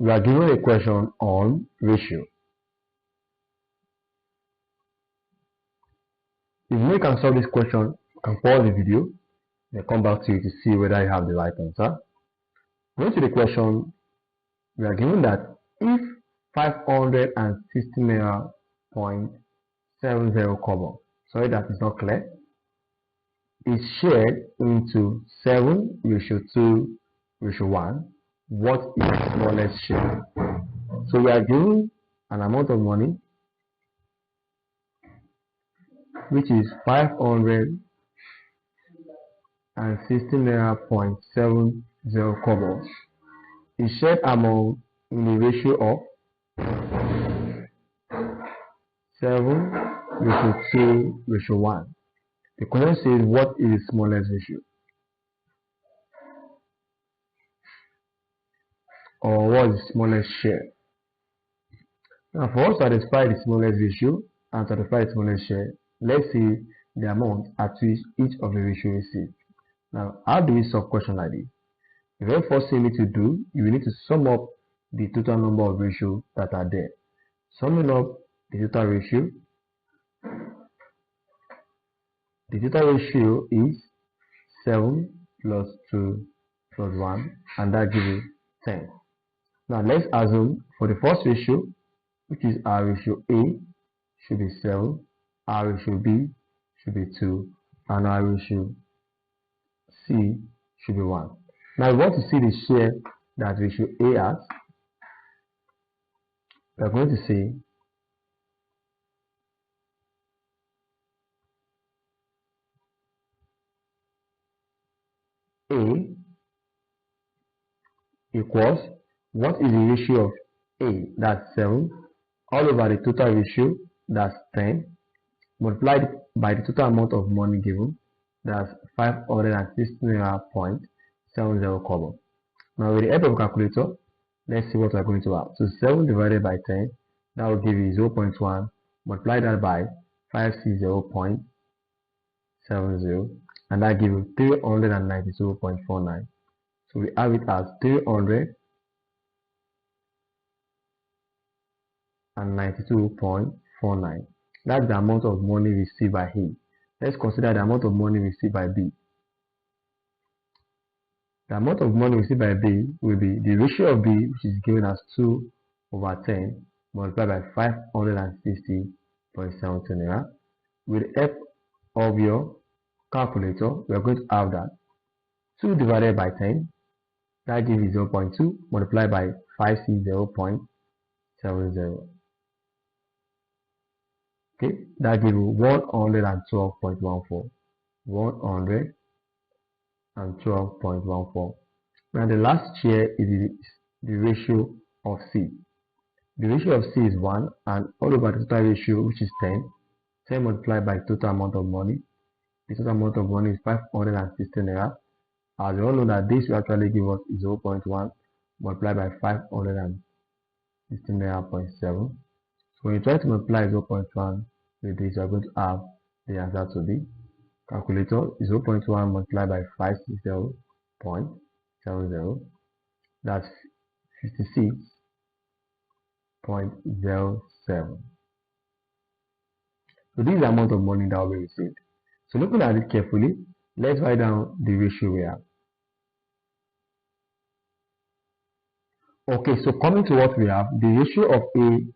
we are given a question on ratio. If you can solve this question, you can pause the video and come back to it to see whether you have the right answer. Going to the question, we are given that if 560 naira 0.70 kobo, sorry that is not clear, is shared into 7:2:1, what is the smallest share? So we are given an amount of money which is 560 naira 0.70 kobo is shared among in the ratio of 7:2:1. The question says what is the smallest ratio, or what is the smallest share? Now for us to satisfy the smallest ratio and satisfy the smallest share, let's see the amount at which each of the ratio is saved. Now how do we solve a question like this? The very first thing you need to do, you will need to sum up the total number of ratios that are there. Summing up the total ratio, is 7 plus 2 plus 1, and that gives you 10. Now let's assume for the first ratio, which is our ratio A, should be 7, our ratio B should be 2, and our ratio C should be 1. Now we want to see the share that ratio A has. We are going to say A equals, what is the ratio of A? That's 7, all over the total ratio, that's 10, multiplied by the total amount of money given, that's 560.70 kobo. Now with the help of calculator, let's see what we're going to have. So 7 divided by 10, that will give you 0.1, multiply that by 560.70, and that gives you 392.49. So we have it as 392.49. That's the amount of money received by A. Let's consider the amount of money received by B. The amount of money received by B will be the ratio of B, which is given as 2/10, multiplied by 560.70 naira. With the help of your calculator, we are going to have that 2 divided by 10, that gives you 0.2, multiplied by 560.70. Okay, that gives you 112.14. 112.14. Now the last share is the ratio of C. The ratio of C is 1, and all over the total ratio, which is 10, 10 multiplied by total amount of money. The total amount of money is 560 naira. As you all know that this will actually give us 0.1 multiplied by 560 naira 0.7. So when you try to multiply 0.1 with this, you are going to have the answer to be calculator 0.1 multiplied by 560.70. That's 56.07. So this is the amount of money that will be received. So looking at it carefully, let's write down the ratio we have. Okay, so coming to what we have, the ratio of A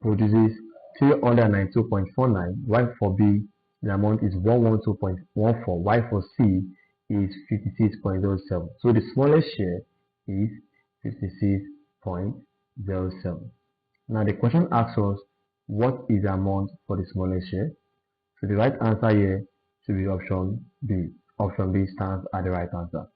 produces 392.49, while for B the amount is 112.14, while for C is 56.07. So the smallest share is 56.07. Now the question asks us what is the amount for the smallest share. So the right answer here should be option B. Option B stands as the right answer.